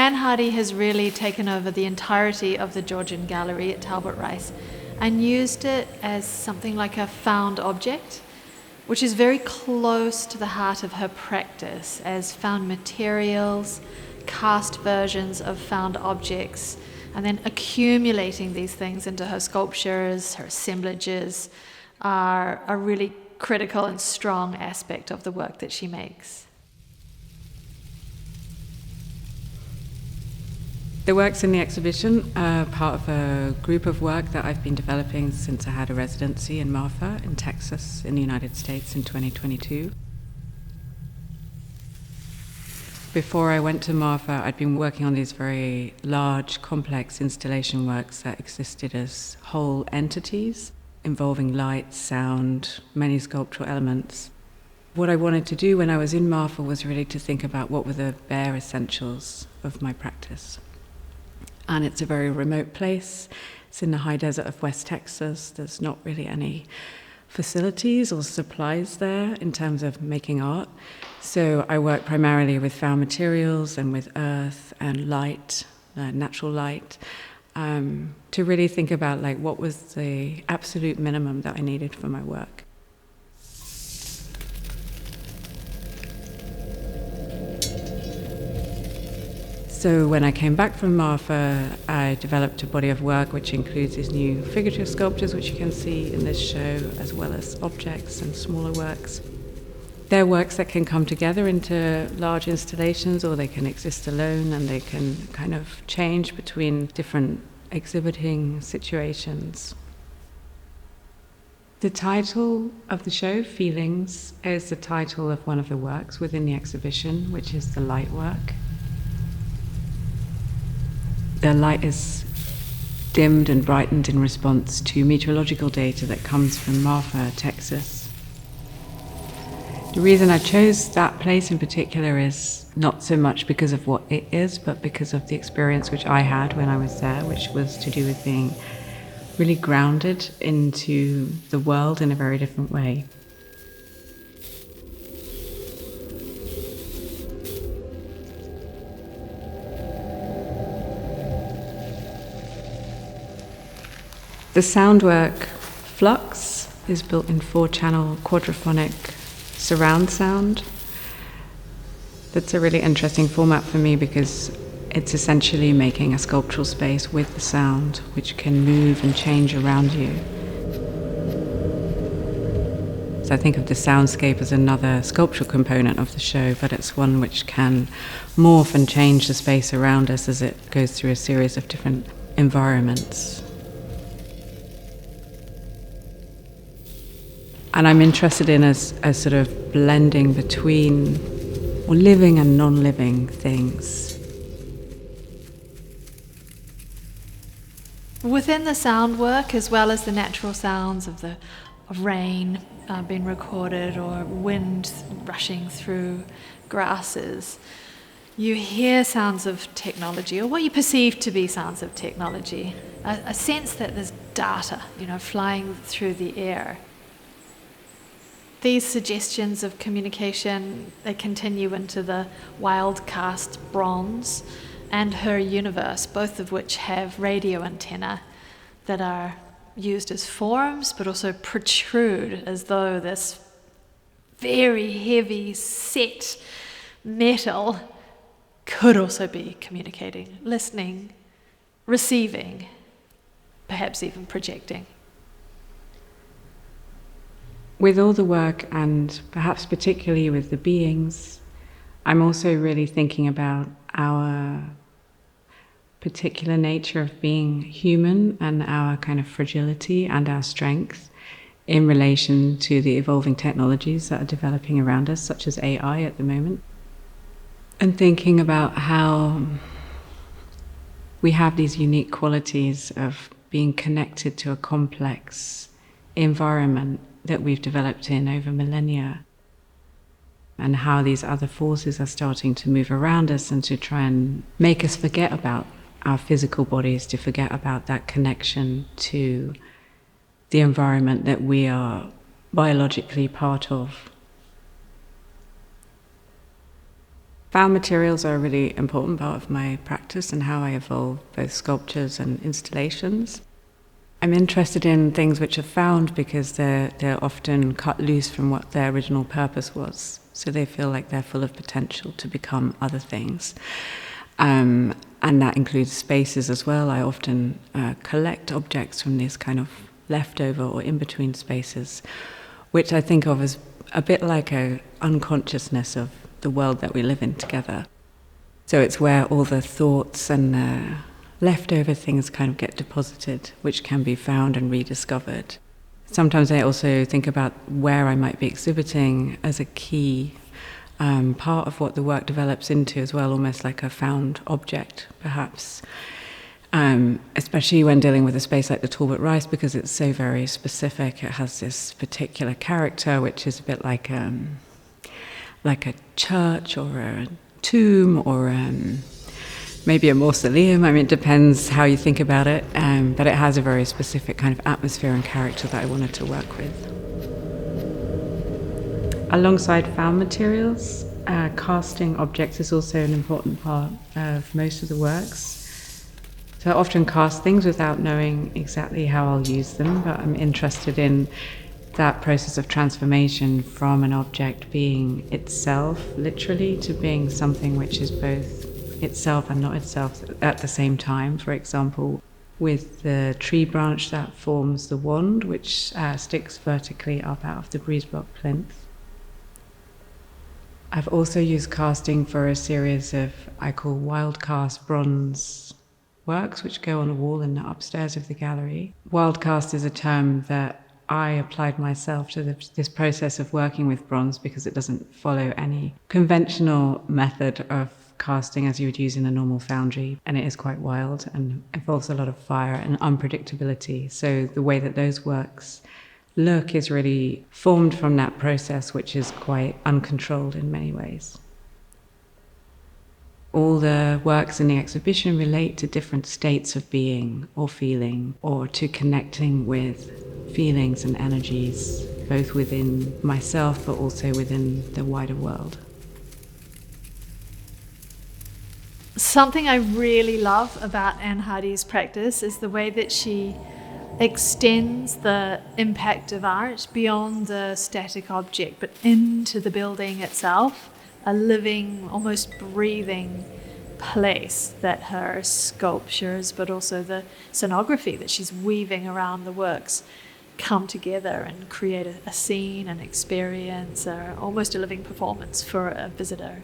Anne Hardy has really taken over the entirety of the Georgian Gallery at Talbot Rice and used it as something like a found object, which is very close to the heart of her practice, as found materials, cast versions of found objects, and then accumulating these things into her sculptures, her assemblages, are a really critical and strong aspect of the work that she makes. The works in the exhibition are part of a group of work that I've been developing since I had a residency in Marfa in Texas in the United States in 2022. Before I went to Marfa, I'd been working on these very large, complex installation works that existed as whole entities, involving light, sound, many sculptural elements. What I wanted to do when I was in Marfa was really to think about what were the bare essentials of my practice. And it's a very remote place. It's in the high desert of West Texas. There's not really any facilities or supplies there in terms of making art. So I work primarily with found materials and with earth and light, natural light, to really think about like what was the absolute minimum that I needed for my work. So when I came back from Marfa, I developed a body of work which includes these new figurative sculptures, which you can see in this show, as well as objects and smaller works. They're works that can come together into large installations, or they can exist alone, and they can kind of change between different exhibiting situations. The title of the show, Feelings, is the title of one of the works within the exhibition, which is the light work. The light is dimmed and brightened in response to meteorological data that comes from Marfa, Texas. The reason I chose that place in particular is not so much because of what it is, but because of the experience which I had when I was there, which was to do with being really grounded into the world in a very different way. The sound work Flux is built in 4-channel quadraphonic surround sound. That's a really interesting format for me because it's essentially making a sculptural space with the sound, which can move and change around you. So I think of the soundscape as another sculptural component of the show, but it's one which can morph and change the space around us as it goes through a series of different environments. And I'm interested in a sort of blending between living and non-living things. Within the sound work, as well as the natural sounds of rain being recorded or wind rushing through grasses, you hear sounds of technology, or what you perceive to be sounds of technology, a sense that there's data, flying through the air. These suggestions of communication, they continue into the wild cast Bronze and Her Universe, both of which have radio antennae that are used as forms, but also protrude as though this very heavy set metal could also be communicating, listening, receiving, perhaps even projecting. With all the work, and perhaps particularly with the beings, I'm also really thinking about our particular nature of being human and our kind of fragility and our strength in relation to the evolving technologies that are developing around us, such as AI at the moment. And thinking about how we have these unique qualities of being connected to a complex environment that we've developed in over millennia, and how these other forces are starting to move around us and to try and make us forget about our physical bodies, to forget about that connection to the environment that we are biologically part of. Found materials are a really important part of my practice and how I evolve both sculptures and installations. I'm interested in things which are found because they're often cut loose from what their original purpose was. So they feel like they're full of potential to become other things. And that includes spaces as well. I often collect objects from these kind of leftover or in-between spaces, which I think of as a bit like a unconsciousness of the world that we live in together. So it's where all the thoughts and leftover things kind of get deposited, which can be found and rediscovered. Sometimes I also think about where I might be exhibiting as a key part of what the work develops into as well, almost like a found object, perhaps. Especially when dealing with a space like the Talbot Rice, because it's so very specific. It has this particular character, which is a bit like a church or a tomb or maybe a mausoleum. I mean, it depends how you think about it, but it has a very specific kind of atmosphere and character that I wanted to work with. Alongside found materials, casting objects is also an important part of most of the works. So I often cast things without knowing exactly how I'll use them, but I'm interested in that process of transformation from an object being itself, literally, to being something which is both itself and not itself at the same time. For example, with the tree branch that forms the wand, which sticks vertically up out of the breeze block plinth. I've also used casting for a series of, I call wild cast bronze works, which go on a wall in the upstairs of the gallery. Wild cast is a term that I applied myself to this process of working with bronze because it doesn't follow any conventional method of casting as you would use in a normal foundry, and it is quite wild and involves a lot of fire and unpredictability. So the way that those works look is really formed from that process, which is quite uncontrolled in many ways. All the works in the exhibition relate to different states of being or feeling, or to connecting with feelings and energies, both within myself but also within the wider world. Something I really love about Anne Hardy's practice is the way that she extends the impact of art beyond the static object, but into the building itself, a living, almost breathing place that her sculptures, but also the scenography that she's weaving around the works, come together and create a scene, an experience, almost a living performance for a visitor.